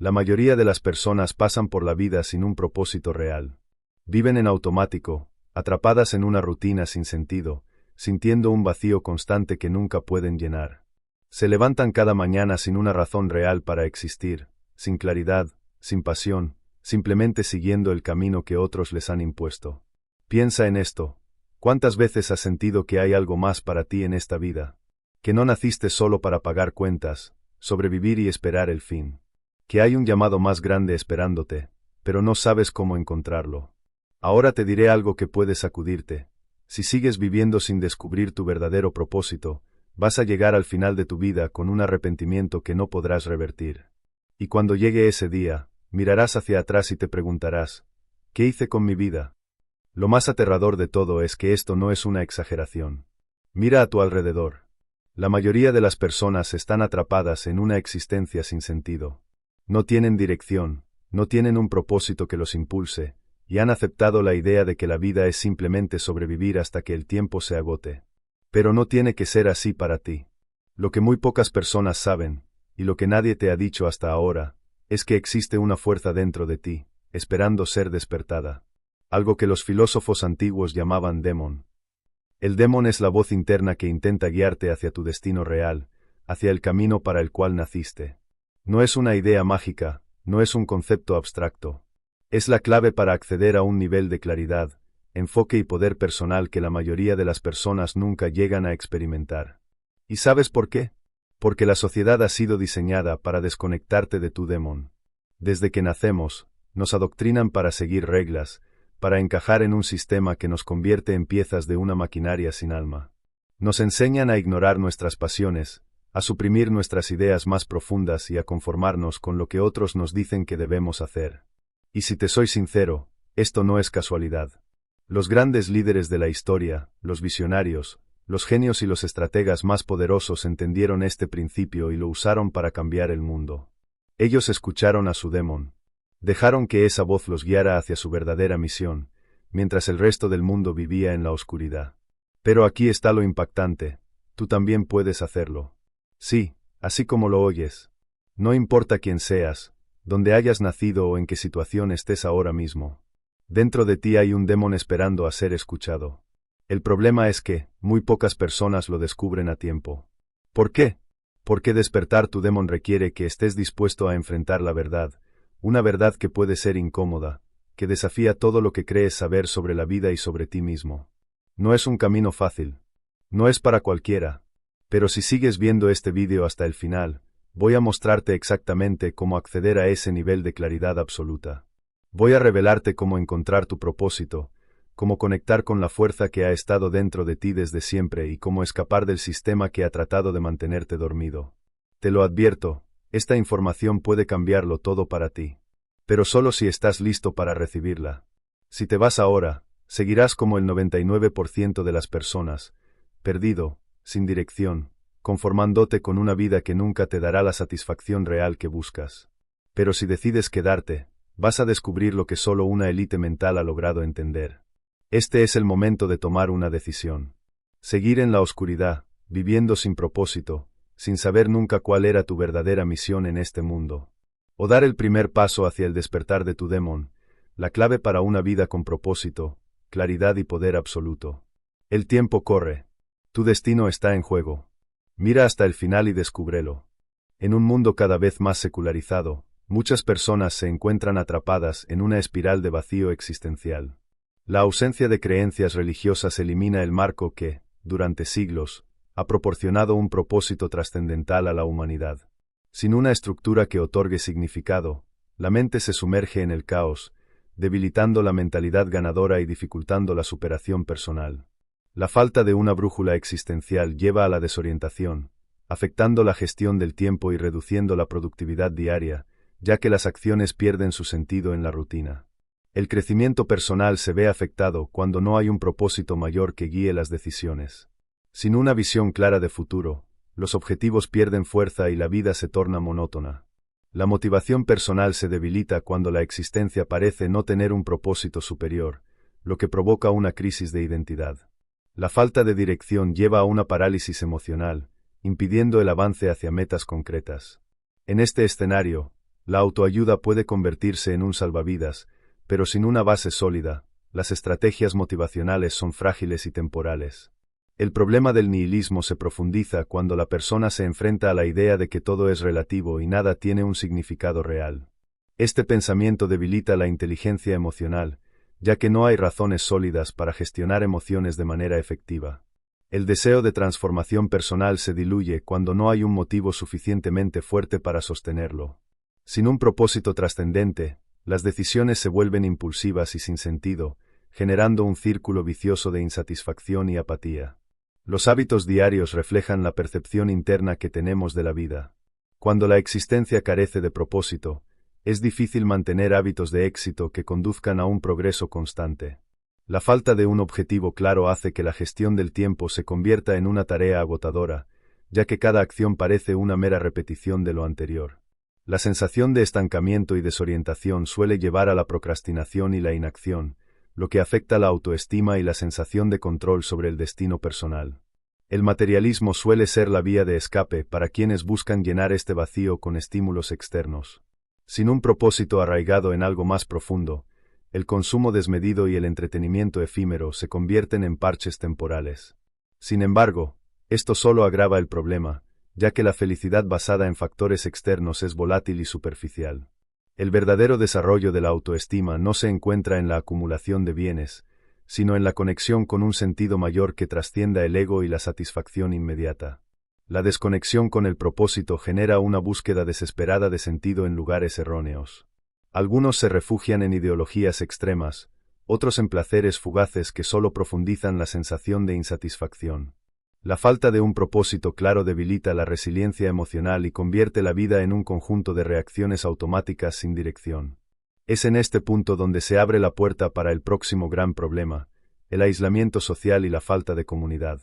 La mayoría de las personas pasan por la vida sin un propósito real. Viven en automático, atrapadas en una rutina sin sentido, sintiendo un vacío constante que nunca pueden llenar. Se levantan cada mañana sin una razón real para existir, sin claridad, sin pasión, simplemente siguiendo el camino que otros les han impuesto. Piensa en esto. ¿Cuántas veces has sentido que hay algo más para ti en esta vida? Que no naciste solo para pagar cuentas, sobrevivir y esperar el fin. Que hay un llamado más grande esperándote, pero no sabes cómo encontrarlo. Ahora te diré algo que puede sacudirte. Si sigues viviendo sin descubrir tu verdadero propósito, vas a llegar al final de tu vida con un arrepentimiento que no podrás revertir. Y cuando llegue ese día, mirarás hacia atrás y te preguntarás, ¿qué hice con mi vida? Lo más aterrador de todo es que esto no es una exageración. Mira a tu alrededor. La mayoría de las personas están atrapadas en una existencia sin sentido. No tienen dirección, no tienen un propósito que los impulse, y han aceptado la idea de que la vida es simplemente sobrevivir hasta que el tiempo se agote. Pero no tiene que ser así para ti. Lo que muy pocas personas saben, y lo que nadie te ha dicho hasta ahora, es que existe una fuerza dentro de ti, esperando ser despertada. Algo que los filósofos antiguos llamaban demon. El demon es la voz interna que intenta guiarte hacia tu destino real, hacia el camino para el cual naciste. No es una idea mágica, no es un concepto abstracto. Es la clave para acceder a un nivel de claridad, enfoque y poder personal que la mayoría de las personas nunca llegan a experimentar. ¿Y sabes por qué? Porque la sociedad ha sido diseñada para desconectarte de tu demon. Desde que nacemos, nos adoctrinan para seguir reglas, para encajar en un sistema que nos convierte en piezas de una maquinaria sin alma. Nos enseñan a ignorar nuestras pasiones, a suprimir nuestras ideas más profundas y a conformarnos con lo que otros nos dicen que debemos hacer. Y si te soy sincero, esto no es casualidad. Los grandes líderes de la historia, los visionarios, los genios y los estrategas más poderosos entendieron este principio y lo usaron para cambiar el mundo. Ellos escucharon a su demon. Dejaron que esa voz los guiara hacia su verdadera misión, mientras el resto del mundo vivía en la oscuridad. Pero aquí está lo impactante, tú también puedes hacerlo. Sí, así como lo oyes. No importa quién seas, dónde hayas nacido o en qué situación estés ahora mismo. Dentro de ti hay un demon esperando a ser escuchado. El problema es que, muy pocas personas lo descubren a tiempo. ¿Por qué? Porque despertar tu demon requiere que estés dispuesto a enfrentar la verdad, una verdad que puede ser incómoda, que desafía todo lo que crees saber sobre la vida y sobre ti mismo. No es un camino fácil. No es para cualquiera. Pero si sigues viendo este vídeo hasta el final, voy a mostrarte exactamente cómo acceder a ese nivel de claridad absoluta. Voy a revelarte cómo encontrar tu propósito, cómo conectar con la fuerza que ha estado dentro de ti desde siempre y cómo escapar del sistema que ha tratado de mantenerte dormido. Te lo advierto, esta información puede cambiarlo todo para ti. Pero solo si estás listo para recibirla. Si te vas ahora, seguirás como el 99% de las personas, perdido, sin dirección, conformándote con una vida que nunca te dará la satisfacción real que buscas. Pero si decides quedarte, vas a descubrir lo que solo una élite mental ha logrado entender. Este es el momento de tomar una decisión. Seguir en la oscuridad, viviendo sin propósito, sin saber nunca cuál era tu verdadera misión en este mundo. O dar el primer paso hacia el despertar de tu demon, la clave para una vida con propósito, claridad y poder absoluto. El tiempo corre. Tu destino está en juego. Mira hasta el final y descúbrelo. En un mundo cada vez más secularizado, muchas personas se encuentran atrapadas en una espiral de vacío existencial. La ausencia de creencias religiosas elimina el marco que, durante siglos, ha proporcionado un propósito trascendental a la humanidad. Sin una estructura que otorgue significado, la mente se sumerge en el caos, debilitando la mentalidad ganadora y dificultando la superación personal. La falta de una brújula existencial lleva a la desorientación, afectando la gestión del tiempo y reduciendo la productividad diaria, ya que las acciones pierden su sentido en la rutina. El crecimiento personal se ve afectado cuando no hay un propósito mayor que guíe las decisiones. Sin una visión clara de futuro, los objetivos pierden fuerza y la vida se torna monótona. La motivación personal se debilita cuando la existencia parece no tener un propósito superior, lo que provoca una crisis de identidad. La falta de dirección lleva a una parálisis emocional, impidiendo el avance hacia metas concretas. En este escenario, La autoayuda puede convertirse en un salvavidas, pero sin una base sólida, las estrategias motivacionales son frágiles y temporales. El problema del nihilismo se profundiza cuando la persona se enfrenta a la idea de que todo es relativo y nada tiene un significado real. Este pensamiento debilita la inteligencia emocional, ya que no hay razones sólidas para gestionar emociones de manera efectiva. El deseo de transformación personal se diluye cuando no hay un motivo suficientemente fuerte para sostenerlo. Sin un propósito trascendente, las decisiones se vuelven impulsivas y sin sentido, generando un círculo vicioso de insatisfacción y apatía. Los hábitos diarios reflejan la percepción interna que tenemos de la vida. Cuando la existencia carece de propósito, es difícil mantener hábitos de éxito que conduzcan a un progreso constante. La falta de un objetivo claro hace que la gestión del tiempo se convierta en una tarea agotadora, ya que cada acción parece una mera repetición de lo anterior. La sensación de estancamiento y desorientación suele llevar a la procrastinación y la inacción, lo que afecta la autoestima y la sensación de control sobre el destino personal. El materialismo suele ser la vía de escape para quienes buscan llenar este vacío con estímulos externos. Sin un propósito arraigado en algo más profundo, el consumo desmedido y el entretenimiento efímero se convierten en parches temporales. Sin embargo, esto solo agrava el problema, ya que la felicidad basada en factores externos es volátil y superficial. El verdadero desarrollo de la autoestima no se encuentra en la acumulación de bienes, sino en la conexión con un sentido mayor que trascienda el ego y la satisfacción inmediata. La desconexión con el propósito genera una búsqueda desesperada de sentido en lugares erróneos. Algunos se refugian en ideologías extremas, otros en placeres fugaces que solo profundizan la sensación de insatisfacción. La falta de un propósito claro debilita la resiliencia emocional y convierte la vida en un conjunto de reacciones automáticas sin dirección. Es en este punto donde se abre la puerta para el próximo gran problema, el aislamiento social y la falta de comunidad.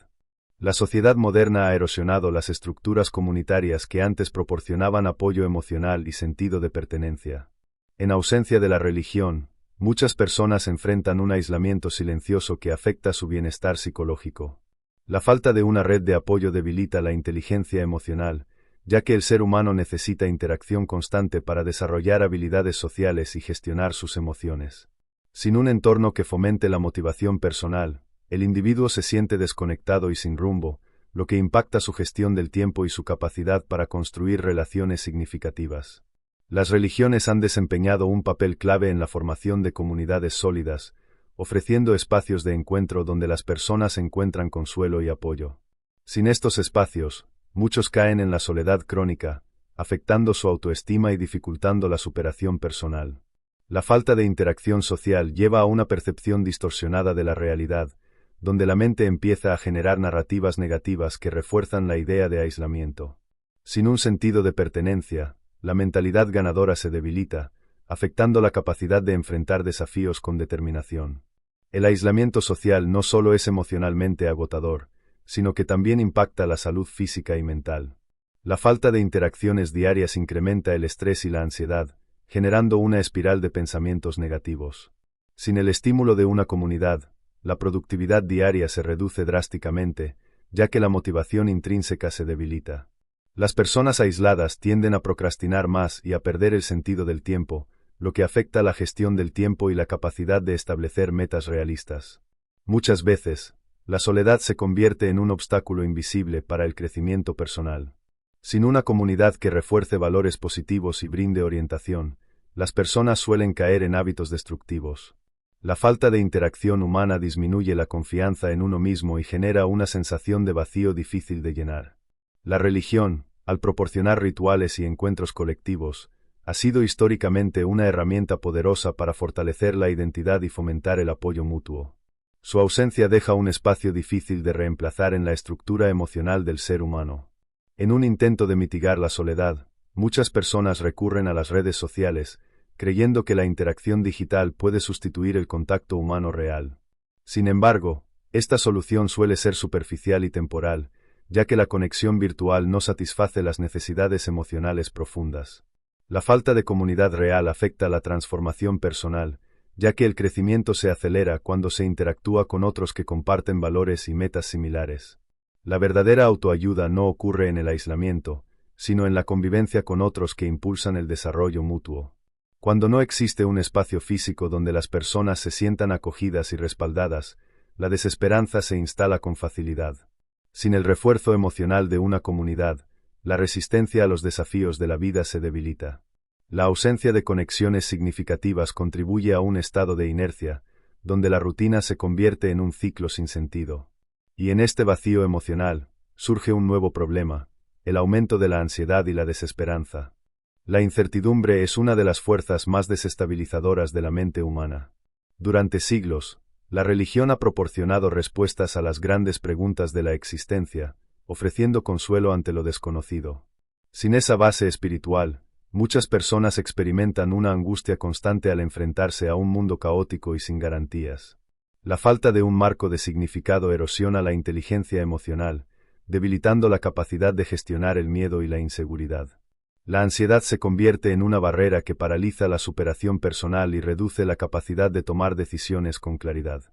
La sociedad moderna ha erosionado las estructuras comunitarias que antes proporcionaban apoyo emocional y sentido de pertenencia. En ausencia de la religión, muchas personas enfrentan un aislamiento silencioso que afecta su bienestar psicológico. La falta de una red de apoyo debilita la inteligencia emocional, ya que el ser humano necesita interacción constante para desarrollar habilidades sociales y gestionar sus emociones. Sin un entorno que fomente la motivación personal, el individuo se siente desconectado y sin rumbo, lo que impacta su gestión del tiempo y su capacidad para construir relaciones significativas. Las religiones han desempeñado un papel clave en la formación de comunidades sólidas, ofreciendo espacios de encuentro donde las personas encuentran consuelo y apoyo. Sin estos espacios, muchos caen en la soledad crónica, afectando su autoestima y dificultando la superación personal. La falta de interacción social lleva a una percepción distorsionada de la realidad, donde la mente empieza a generar narrativas negativas que refuerzan la idea de aislamiento. Sin un sentido de pertenencia, la mentalidad ganadora se debilita, afectando la capacidad de enfrentar desafíos con determinación. El aislamiento social no solo es emocionalmente agotador, sino que también impacta la salud física y mental. La falta de interacciones diarias incrementa el estrés y la ansiedad, generando una espiral de pensamientos negativos. Sin el estímulo de una comunidad, la productividad diaria se reduce drásticamente, ya que la motivación intrínseca se debilita. Las personas aisladas tienden a procrastinar más y a perder el sentido del tiempo, lo que afecta la gestión del tiempo y la capacidad de establecer metas realistas. Muchas veces, la soledad se convierte en un obstáculo invisible para el crecimiento personal. Sin una comunidad que refuerce valores positivos y brinde orientación, las personas suelen caer en hábitos destructivos. La falta de interacción humana disminuye la confianza en uno mismo y genera una sensación de vacío difícil de llenar. La religión, al proporcionar rituales y encuentros colectivos, ha sido históricamente una herramienta poderosa para fortalecer la identidad y fomentar el apoyo mutuo. Su ausencia deja un espacio difícil de reemplazar en la estructura emocional del ser humano. En un intento de mitigar la soledad, muchas personas recurren a las redes sociales, creyendo que la interacción digital puede sustituir el contacto humano real. Sin embargo, esta solución suele ser superficial y temporal, ya que la conexión virtual no satisface las necesidades emocionales profundas. La falta de comunidad real afecta la transformación personal, ya que el crecimiento se acelera cuando se interactúa con otros que comparten valores y metas similares. La verdadera autoayuda no ocurre en el aislamiento, sino en la convivencia con otros que impulsan el desarrollo mutuo. Cuando no existe un espacio físico donde las personas se sientan acogidas y respaldadas, la desesperanza se instala con facilidad. Sin el refuerzo emocional de una comunidad, la resistencia a los desafíos de la vida se debilita. La ausencia de conexiones significativas contribuye a un estado de inercia, donde la rutina se convierte en un ciclo sin sentido. Y en este vacío emocional, surge un nuevo problema, el aumento de la ansiedad y la desesperanza. La incertidumbre es una de las fuerzas más desestabilizadoras de la mente humana. Durante siglos, la religión ha proporcionado respuestas a las grandes preguntas de la existencia, ofreciendo consuelo ante lo desconocido. Sin esa base espiritual, muchas personas experimentan una angustia constante al enfrentarse a un mundo caótico y sin garantías. La falta de un marco de significado erosiona la inteligencia emocional, debilitando la capacidad de gestionar el miedo y la inseguridad. La ansiedad se convierte en una barrera que paraliza la superación personal y reduce la capacidad de tomar decisiones con claridad.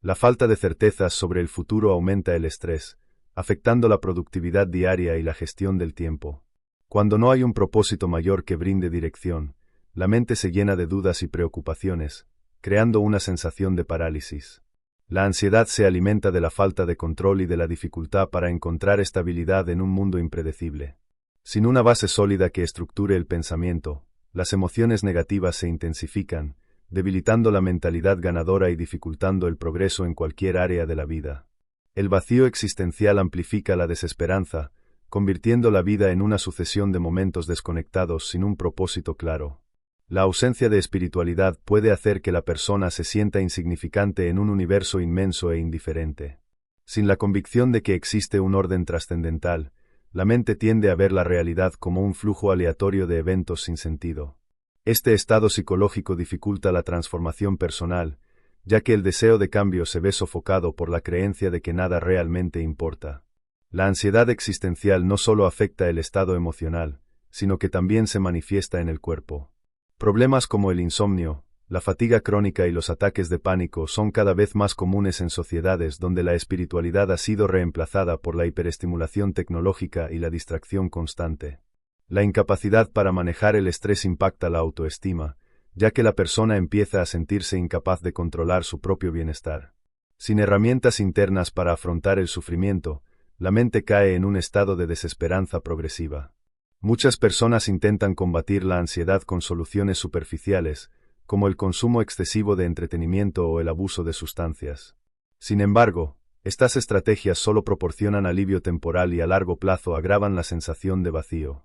La falta de certezas sobre el futuro aumenta el estrés, afectando la productividad diaria y la gestión del tiempo. Cuando no hay un propósito mayor que brinde dirección, la mente se llena de dudas y preocupaciones, creando una sensación de parálisis. La ansiedad se alimenta de la falta de control y de la dificultad para encontrar estabilidad en un mundo impredecible. Sin una base sólida que estructure el pensamiento, las emociones negativas se intensifican, debilitando la mentalidad ganadora y dificultando el progreso en cualquier área de la vida. El vacío existencial amplifica la desesperanza, convirtiendo la vida en una sucesión de momentos desconectados sin un propósito claro. La ausencia de espiritualidad puede hacer que la persona se sienta insignificante en un universo inmenso e indiferente. Sin la convicción de que existe un orden trascendental, la mente tiende a ver la realidad como un flujo aleatorio de eventos sin sentido. Este estado psicológico dificulta la transformación personal, ya que el deseo de cambio se ve sofocado por la creencia de que nada realmente importa. La ansiedad existencial no solo afecta el estado emocional, sino que también se manifiesta en el cuerpo. Problemas como el insomnio, la fatiga crónica y los ataques de pánico son cada vez más comunes en sociedades donde la espiritualidad ha sido reemplazada por la hiperestimulación tecnológica y la distracción constante. La incapacidad para manejar el estrés impacta la autoestima, ya que la persona empieza a sentirse incapaz de controlar su propio bienestar. Sin herramientas internas para afrontar el sufrimiento, la mente cae en un estado de desesperanza progresiva. Muchas personas intentan combatir la ansiedad con soluciones superficiales, como el consumo excesivo de entretenimiento o el abuso de sustancias. Sin embargo, estas estrategias solo proporcionan alivio temporal y a largo plazo agravan la sensación de vacío.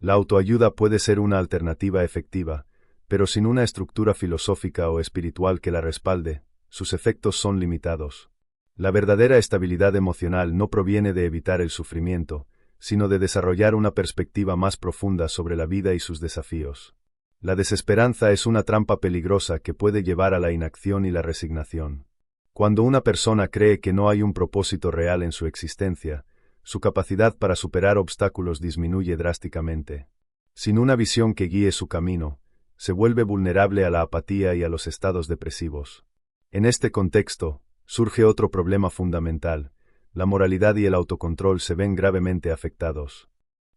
La autoayuda puede ser una alternativa efectiva, pero sin una estructura filosófica o espiritual que la respalde, sus efectos son limitados. La verdadera estabilidad emocional no proviene de evitar el sufrimiento, sino de desarrollar una perspectiva más profunda sobre la vida y sus desafíos. La desesperanza es una trampa peligrosa que puede llevar a la inacción y la resignación. Cuando una persona cree que no hay un propósito real en su existencia, su capacidad para superar obstáculos disminuye drásticamente. Sin una visión que guíe su camino, se vuelve vulnerable a la apatía y a los estados depresivos. En este contexto, surge otro problema fundamental: la moralidad y el autocontrol se ven gravemente afectados.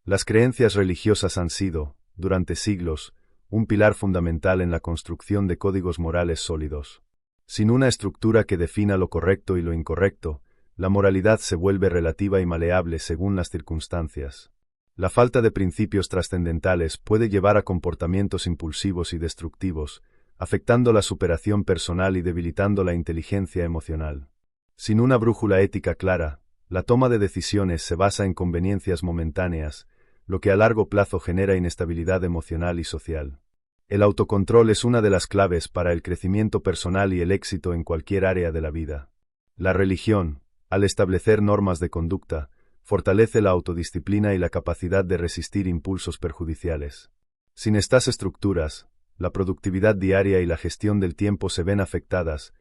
Las creencias religiosas han sido, durante siglos, un pilar fundamental en la construcción de códigos morales sólidos. Sin una estructura que defina lo correcto y lo incorrecto, la moralidad se vuelve relativa y maleable según las circunstancias. La falta de principios trascendentales puede llevar a comportamientos impulsivos y destructivos, afectando la superación personal y debilitando la inteligencia emocional. Sin una brújula ética clara, la toma de decisiones se basa en conveniencias momentáneas, lo que a largo plazo genera inestabilidad emocional y social. El autocontrol es una de las claves para el crecimiento personal y el éxito en cualquier área de la vida. La religión, al establecer normas de conducta, fortalece la autodisciplina y la capacidad de resistir impulsos perjudiciales. Sin estas estructuras, la productividad diaria y la gestión del tiempo se ven afectadas,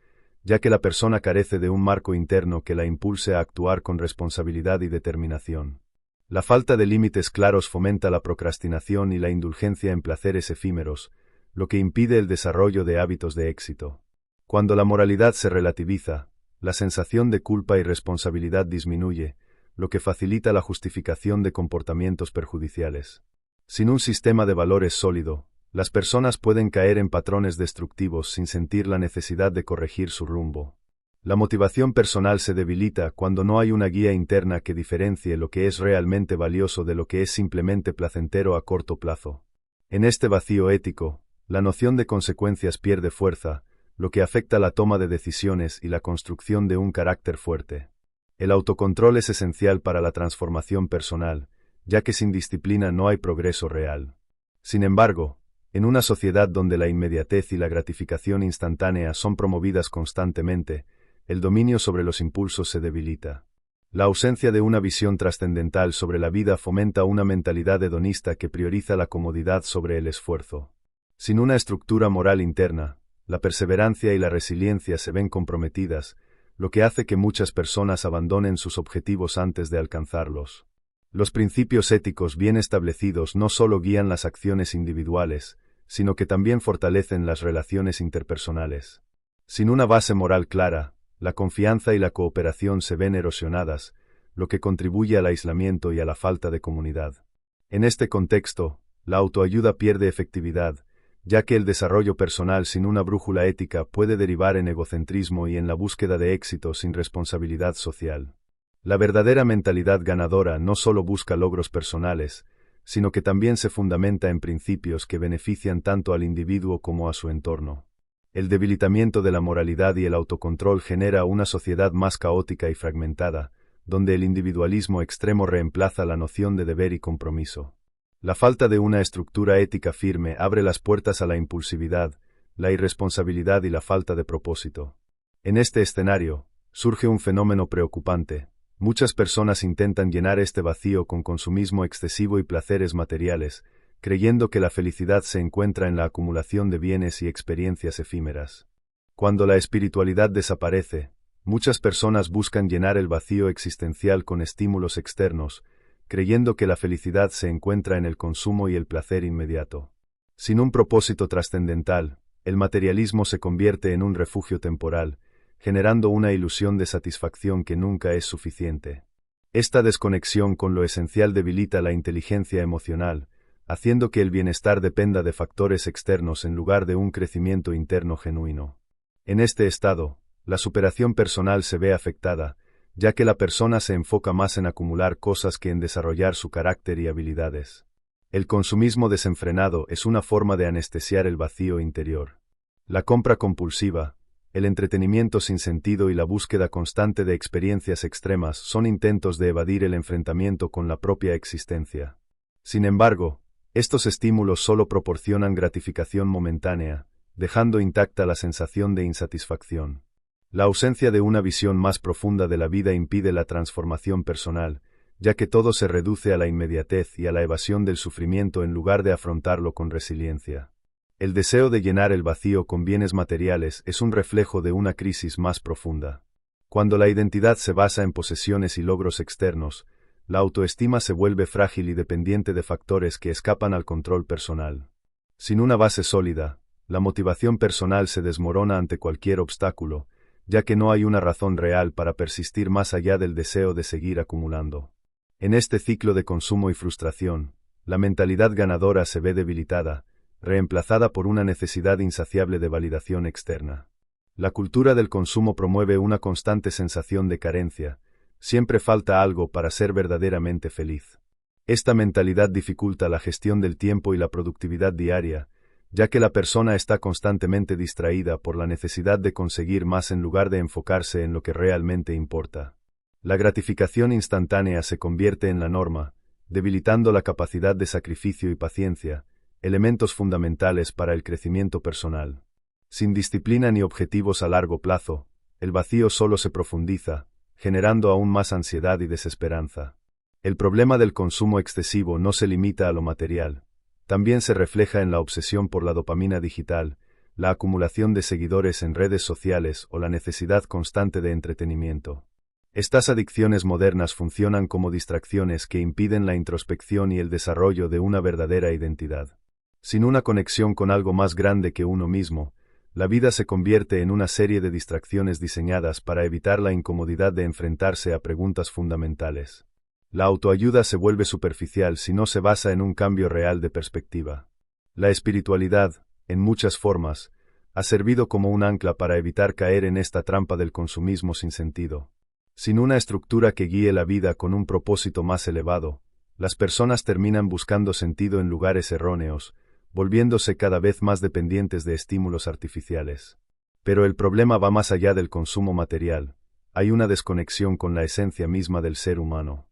ya que la persona carece de un marco interno que la impulse a actuar con responsabilidad y determinación. La falta de límites claros fomenta la procrastinación y la indulgencia en placeres efímeros, lo que impide el desarrollo de hábitos de éxito. Cuando la moralidad se relativiza, la sensación de culpa y responsabilidad disminuye, lo que facilita la justificación de comportamientos perjudiciales. Sin un sistema de valores sólido, las personas pueden caer en patrones destructivos sin sentir la necesidad de corregir su rumbo. La motivación personal se debilita cuando no hay una guía interna que diferencie lo que es realmente valioso de lo que es simplemente placentero a corto plazo. En este vacío ético, la noción de consecuencias pierde fuerza, lo que afecta la toma de decisiones y la construcción de un carácter fuerte. El autocontrol es esencial para la transformación personal, ya que sin disciplina no hay progreso real. Sin embargo, en una sociedad donde la inmediatez y la gratificación instantánea son promovidas constantemente, el dominio sobre los impulsos se debilita. La ausencia de una visión trascendental sobre la vida fomenta una mentalidad hedonista que prioriza la comodidad sobre el esfuerzo. Sin una estructura moral interna, la perseverancia y la resiliencia se ven comprometidas, lo que hace que muchas personas abandonen sus objetivos antes de alcanzarlos. Los principios éticos bien establecidos no solo guían las acciones individuales, sino que también fortalecen las relaciones interpersonales. Sin una base moral clara, la confianza y la cooperación se ven erosionadas, lo que contribuye al aislamiento y a la falta de comunidad. En este contexto, la autoayuda pierde efectividad, ya que el desarrollo personal sin una brújula ética puede derivar en egocentrismo y en la búsqueda de éxito sin responsabilidad social. La verdadera mentalidad ganadora no solo busca logros personales, sino que también se fundamenta en principios que benefician tanto al individuo como a su entorno. El debilitamiento de la moralidad y el autocontrol genera una sociedad más caótica y fragmentada, donde el individualismo extremo reemplaza la noción de deber y compromiso. La falta de una estructura ética firme abre las puertas a la impulsividad, la irresponsabilidad y la falta de propósito. En este escenario, surge un fenómeno preocupante. Muchas personas intentan llenar este vacío con consumismo excesivo y placeres materiales, creyendo que la felicidad se encuentra en la acumulación de bienes y experiencias efímeras. Cuando la espiritualidad desaparece, muchas personas buscan llenar el vacío existencial con estímulos externos, creyendo que la felicidad se encuentra en el consumo y el placer inmediato. Sin un propósito trascendental, el materialismo se convierte en un refugio temporal, generando una ilusión de satisfacción que nunca es suficiente. Esta desconexión con lo esencial debilita la inteligencia emocional, haciendo que el bienestar dependa de factores externos en lugar de un crecimiento interno genuino. En este estado, la superación personal se ve afectada, ya que la persona se enfoca más en acumular cosas que en desarrollar su carácter y habilidades. El consumismo desenfrenado es una forma de anestesiar el vacío interior. La compra compulsiva, el entretenimiento sin sentido y la búsqueda constante de experiencias extremas son intentos de evadir el enfrentamiento con la propia existencia. Sin embargo, estos estímulos solo proporcionan gratificación momentánea, dejando intacta la sensación de insatisfacción. La ausencia de una visión más profunda de la vida impide la transformación personal, ya que todo se reduce a la inmediatez y a la evasión del sufrimiento en lugar de afrontarlo con resiliencia. El deseo de llenar el vacío con bienes materiales es un reflejo de una crisis más profunda. Cuando la identidad se basa en posesiones y logros externos, la autoestima se vuelve frágil y dependiente de factores que escapan al control personal. Sin una base sólida, la motivación personal se desmorona ante cualquier obstáculo, ya que no hay una razón real para persistir más allá del deseo de seguir acumulando. En este ciclo de consumo y frustración, la mentalidad ganadora se ve debilitada, reemplazada por una necesidad insaciable de validación externa. La cultura del consumo promueve una constante sensación de carencia, siempre falta algo para ser verdaderamente feliz. Esta mentalidad dificulta la gestión del tiempo y la productividad diaria, ya que la persona está constantemente distraída por la necesidad de conseguir más en lugar de enfocarse en lo que realmente importa. La gratificación instantánea se convierte en la norma, debilitando la capacidad de sacrificio y paciencia, elementos fundamentales para el crecimiento personal. Sin disciplina ni objetivos a largo plazo, el vacío solo se profundiza, generando aún más ansiedad y desesperanza. El problema del consumo excesivo no se limita a lo material, también se refleja en la obsesión por la dopamina digital, la acumulación de seguidores en redes sociales o la necesidad constante de entretenimiento. Estas adicciones modernas funcionan como distracciones que impiden la introspección y el desarrollo de una verdadera identidad. Sin una conexión con algo más grande que uno mismo, la vida se convierte en una serie de distracciones diseñadas para evitar la incomodidad de enfrentarse a preguntas fundamentales. La autoayuda se vuelve superficial si no se basa en un cambio real de perspectiva. La espiritualidad, en muchas formas, ha servido como un ancla para evitar caer en esta trampa del consumismo sin sentido. Sin una estructura que guíe la vida con un propósito más elevado, las personas terminan buscando sentido en lugares erróneos, volviéndose cada vez más dependientes de estímulos artificiales. Pero el problema va más allá del consumo material. Hay una desconexión con la esencia misma del ser humano.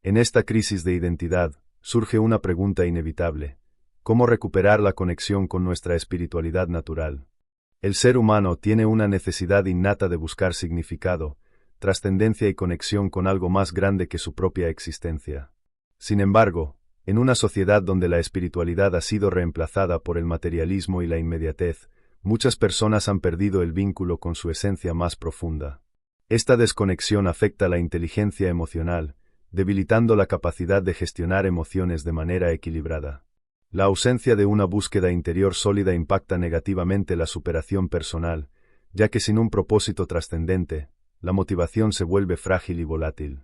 En esta crisis de identidad, surge una pregunta inevitable: ¿cómo recuperar la conexión con nuestra espiritualidad natural? El ser humano tiene una necesidad innata de buscar significado, trascendencia y conexión con algo más grande que su propia existencia. Sin embargo, en una sociedad donde la espiritualidad ha sido reemplazada por el materialismo y la inmediatez, muchas personas han perdido el vínculo con su esencia más profunda. Esta desconexión afecta la inteligencia emocional, debilitando la capacidad de gestionar emociones de manera equilibrada. La ausencia de una búsqueda interior sólida impacta negativamente la superación personal, ya que sin un propósito trascendente, la motivación se vuelve frágil y volátil.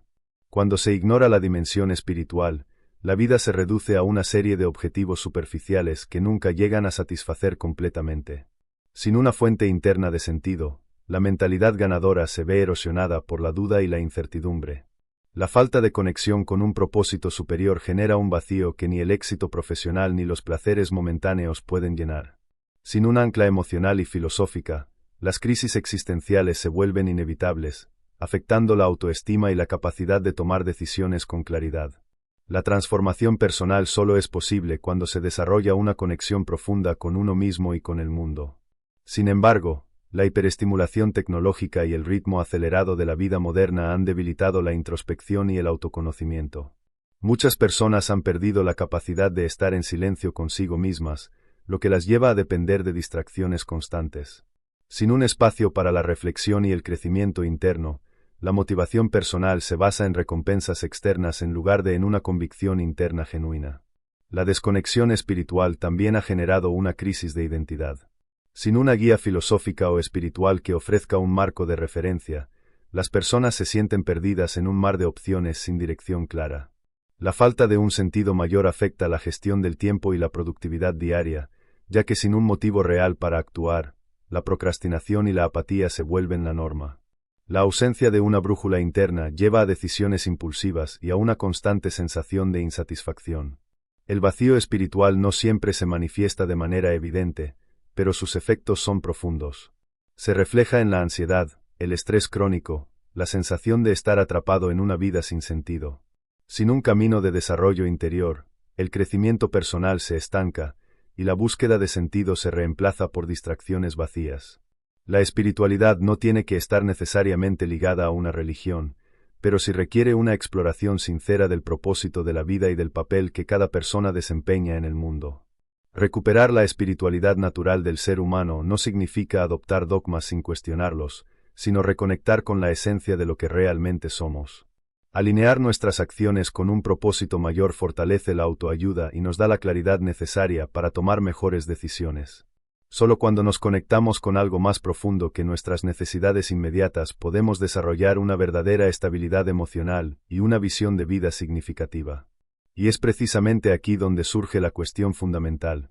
Cuando se ignora la dimensión espiritual, la vida se reduce a una serie de objetivos superficiales que nunca llegan a satisfacer completamente. Sin una fuente interna de sentido, la mentalidad ganadora se ve erosionada por la duda y la incertidumbre. La falta de conexión con un propósito superior genera un vacío que ni el éxito profesional ni los placeres momentáneos pueden llenar. Sin un ancla emocional y filosófica, las crisis existenciales se vuelven inevitables, afectando la autoestima y la capacidad de tomar decisiones con claridad. La transformación personal solo es posible cuando se desarrolla una conexión profunda con uno mismo y con el mundo. Sin embargo, la hiperestimulación tecnológica y el ritmo acelerado de la vida moderna han debilitado la introspección y el autoconocimiento. Muchas personas han perdido la capacidad de estar en silencio consigo mismas, lo que las lleva a depender de distracciones constantes. Sin un espacio para la reflexión y el crecimiento interno, la motivación personal se basa en recompensas externas en lugar de en una convicción interna genuina. La desconexión espiritual también ha generado una crisis de identidad. Sin una guía filosófica o espiritual que ofrezca un marco de referencia, las personas se sienten perdidas en un mar de opciones sin dirección clara. La falta de un sentido mayor afecta la gestión del tiempo y la productividad diaria, ya que sin un motivo real para actuar, la procrastinación y la apatía se vuelven la norma. La ausencia de una brújula interna lleva a decisiones impulsivas y a una constante sensación de insatisfacción. El vacío espiritual no siempre se manifiesta de manera evidente, pero sus efectos son profundos. Se refleja en la ansiedad, el estrés crónico, la sensación de estar atrapado en una vida sin sentido. Sin un camino de desarrollo interior, el crecimiento personal se estanca, y la búsqueda de sentido se reemplaza por distracciones vacías. La espiritualidad no tiene que estar necesariamente ligada a una religión, pero sí requiere una exploración sincera del propósito de la vida y del papel que cada persona desempeña en el mundo. Recuperar la espiritualidad natural del ser humano no significa adoptar dogmas sin cuestionarlos, sino reconectar con la esencia de lo que realmente somos. Alinear nuestras acciones con un propósito mayor fortalece la autoayuda y nos da la claridad necesaria para tomar mejores decisiones. Solo cuando nos conectamos con algo más profundo que nuestras necesidades inmediatas podemos desarrollar una verdadera estabilidad emocional y una visión de vida significativa. Y es precisamente aquí donde surge la cuestión fundamental: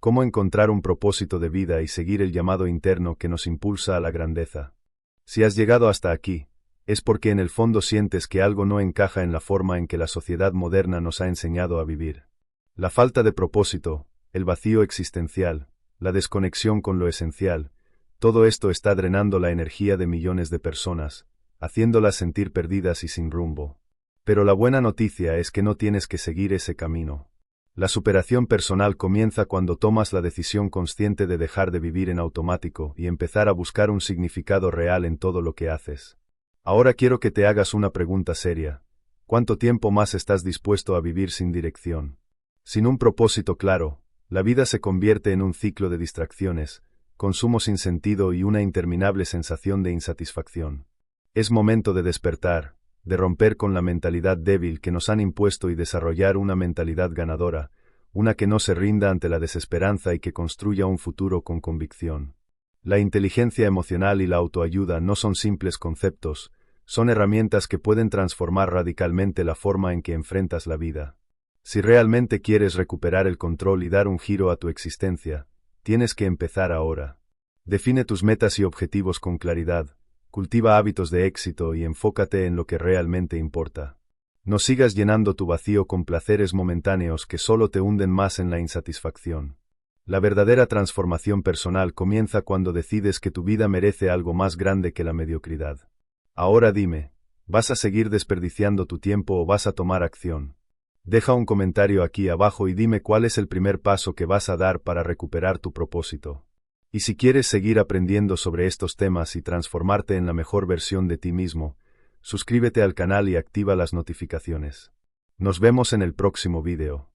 ¿cómo encontrar un propósito de vida y seguir el llamado interno que nos impulsa a la grandeza? Si has llegado hasta aquí, es porque en el fondo sientes que algo no encaja en la forma en que la sociedad moderna nos ha enseñado a vivir. La falta de propósito, el vacío existencial, la desconexión con lo esencial, todo esto está drenando la energía de millones de personas, haciéndolas sentir perdidas y sin rumbo. Pero la buena noticia es que no tienes que seguir ese camino. La superación personal comienza cuando tomas la decisión consciente de dejar de vivir en automático y empezar a buscar un significado real en todo lo que haces. Ahora quiero que te hagas una pregunta seria: ¿cuánto tiempo más estás dispuesto a vivir sin dirección? Sin un propósito claro, la vida se convierte en un ciclo de distracciones, consumo sin sentido y una interminable sensación de insatisfacción. Es momento de despertar, de romper con la mentalidad débil que nos han impuesto y desarrollar una mentalidad ganadora, una que no se rinda ante la desesperanza y que construya un futuro con convicción. La inteligencia emocional y la autoayuda no son simples conceptos, Son herramientas que pueden transformar radicalmente la forma en que enfrentas la vida. Si realmente quieres recuperar el control y dar un giro a tu existencia, tienes que empezar ahora. Define tus metas y objetivos con claridad, cultiva hábitos de éxito y enfócate en lo que realmente importa. No sigas llenando tu vacío con placeres momentáneos que solo te hunden más en la insatisfacción. La verdadera transformación personal comienza cuando decides que tu vida merece algo más grande que la mediocridad. Ahora dime, ¿vas a seguir desperdiciando tu tiempo o vas a tomar acción? Deja un comentario aquí abajo y dime cuál es el primer paso que vas a dar para recuperar tu propósito. Y si quieres seguir aprendiendo sobre estos temas y transformarte en la mejor versión de ti mismo, suscríbete al canal y activa las notificaciones. Nos vemos en el próximo video.